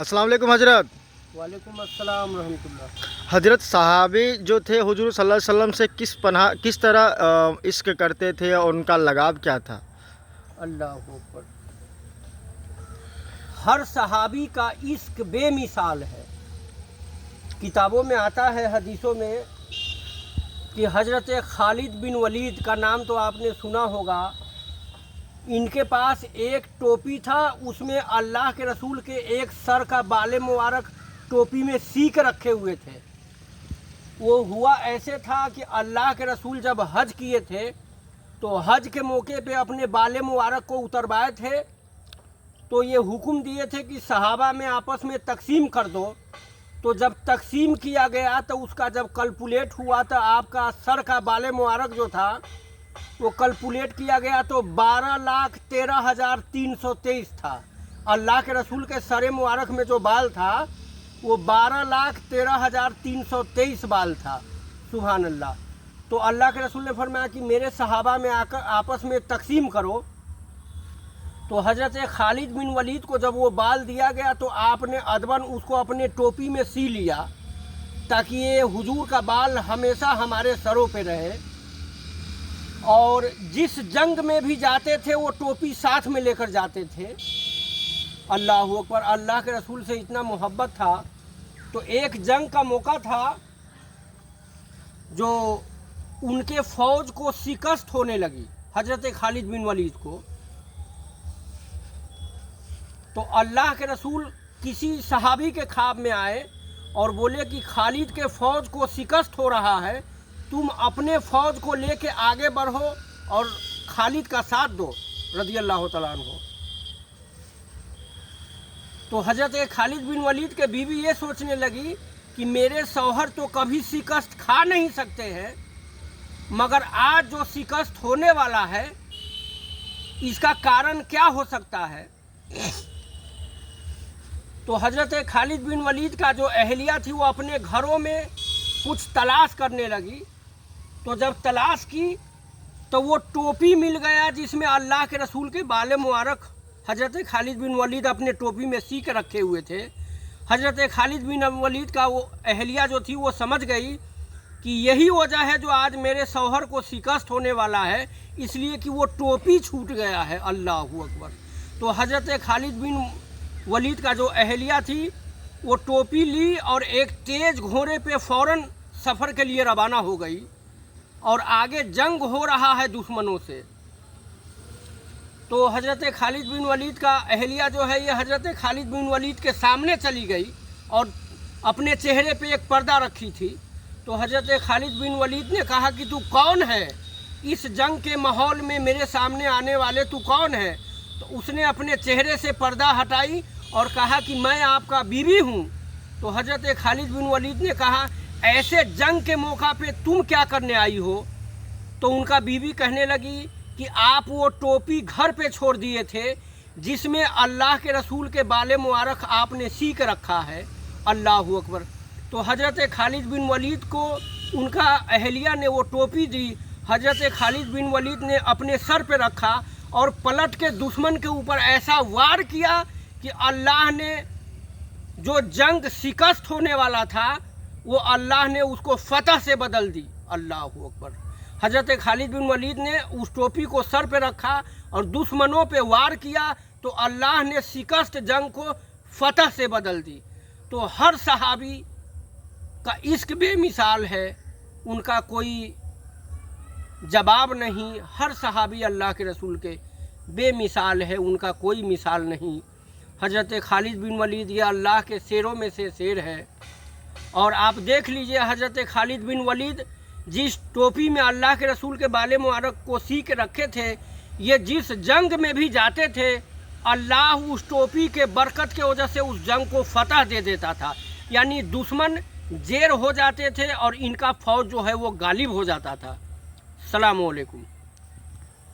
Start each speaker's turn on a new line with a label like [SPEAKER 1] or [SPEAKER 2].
[SPEAKER 1] अस्सलाम वालेकुम हजरत।
[SPEAKER 2] वालेकुम अस्सलाम रहमतुल्लाह।
[SPEAKER 1] हजरत सहाबी जो थे हुजूर सल्लल्लाहु अलैहि वसल्लम से किस तरह इश्क करते थे और उनका लगाव क्या था?
[SPEAKER 2] अल्लाह अकबर। हर सहाबी का इश्क बेमिसाल है। किताबों में आता है, हदीसों में, कि हजरत खालिद बिन वलीद का नाम तो आपने सुना होगा। इनके पास एक टोपी था, उसमें अल्लाह के रसूल के एक सर का बाल मुबारक टोपी में सीक रखे हुए थे। वो हुआ ऐसे था कि अल्लाह के रसूल जब हज किए थे तो हज के मौके पे अपने बाल मुबारक को उतरवाए थे, तो ये हुक्म दिए थे कि सहाबा में आपस में तकसीम कर दो। तो जब तकसीम किया गया तो उसका जब कैलकुलेट हुआ तो आपका सर का बाल मुबारक जो था वो कैलकुलेट किया गया तो 12,13,323 था। अल्लाह के रसूल के सर मुबारक में जो बाल था वो 12,13,323 बाल था। सुभान अल्लाह। तो अल्लाह के रसूल ने फरमाया कि मेरे सहाबा में आकर आपस में तकसीम करो। तो हजरत खालिद बिन वलीद को जब वो बाल दिया गया तो आपने अदबन उसको अपने टोपी में सी लिया, ताकि ये हुजूर का बाल हमेशा हमारे सरों पे रहे। और जिस जंग में भी जाते थे वो टोपी साथ में लेकर जाते थे। अल्लाह अकबर। अल्लाह के रसूल से इतना मोहब्बत था। तो एक जंग का मौका था जो उनके फ़ौज को शिकस्त होने लगी, हजरत खालिद बिन वलीद को। तो अल्लाह के रसूल किसी सहाबी के ख्वाब में आए और बोले कि खालिद के फ़ौज को शिकस्त हो रहा है, तुम अपने फ़ौज को लेके आगे बढ़ो और खालिद का साथ दो, रज़ी अल्लाह तआला अन्हु। तो हजरत खालिद बिन वलीद के बीवी ये सोचने लगी कि मेरे शौहर तो कभी शिकस्त खा नहीं सकते हैं, मगर आज जो शिकस्त होने वाला है इसका कारण क्या हो सकता है। तो हजरत खालिद बिन वलीद का जो अहलिया थी वो अपने घरों में कुछ तलाश करने लगी। तो जब तलाश की तो वो टोपी मिल गया जिसमें अल्लाह के रसूल के बाल मुबारक हजरत खालिद बिन वलीद अपने टोपी में सी के रखे हुए थे। हजरत खालिद बिन वलीद का वो अहलिया जो थी वो समझ गई कि यही वजह है जो आज मेरे शौहर को शिकस्त होने वाला है, इसलिए कि वो टोपी छूट गया है। अल्लाह अकबर। तो हजरत खालिद बिन वलीद का जो अहलिया थी वो टोपी ली और एक तेज़ घोड़े पे फ़ौरन सफ़र के लिए रवाना हो गई। और आगे जंग हो रहा है दुश्मनों से। तो हजरत खालिद बिन वलीद का अहलिया जो है ये हजरत खालिद बिन वलीद के सामने चली गई और अपने चेहरे पे एक पर्दा रखी थी। तो हजरत खालिद बिन वलीद ने कहा कि तू कौन है, इस जंग के माहौल में मेरे सामने आने वाले तू कौन है। तो उसने अपने चेहरे से पर्दा हटाई और कहा कि मैं आपका बीवी हूँ। तो हजरत खालिद बिन वलीद ने कहा ऐसे जंग के मौका पे तुम क्या करने आई हो। तो उनका बीवी कहने लगी कि आप वो टोपी घर पे छोड़ दिए थे जिसमें अल्लाह के रसूल के बाल मुबारक आपने सी के रखा है। अल्लाह अकबर। तो हजरत खालिद बिन वलीद को उनका अहलिया ने वो टोपी दी। हजरत खालिद बिन वलीद ने अपने सर पे रखा और पलट के दुश्मन के ऊपर ऐसा वार किया कि अल्लाह ने जो जंग शिकस्त होने वाला था वो अल्लाह ने उसको फतह से बदल दी। अल्लाह अकबर। हजरत खालिद बिन वलीद ने उस टोपी को सर पे रखा और दुश्मनों पे वार किया तो अल्लाह ने शिकस्त जंग को फतह से बदल दी। तो हर सहाबी का इश्क बेमिसाल है, उनका कोई जवाब नहीं। हर सहाबी अल्लाह के रसूल के बेमिसाल है, उनका कोई मिसाल नहीं। हजरत खालिद बिन वलीद ये अल्लाह के शेरों में से शेर है। और आप देख लीजिए हजरत खालिद बिन वलीद जिस टोपी में अल्लाह के रसूल के बाल मुबारक को सी के रखे थे, ये जिस जंग में भी जाते थे अल्लाह उस टोपी के बरकत के वजह से उस जंग को फतह दे देता था। यानी दुश्मन जेर हो जाते थे और इनका फ़ौज जो है वो गालिब हो जाता था। अस्सलामु अलैकुम।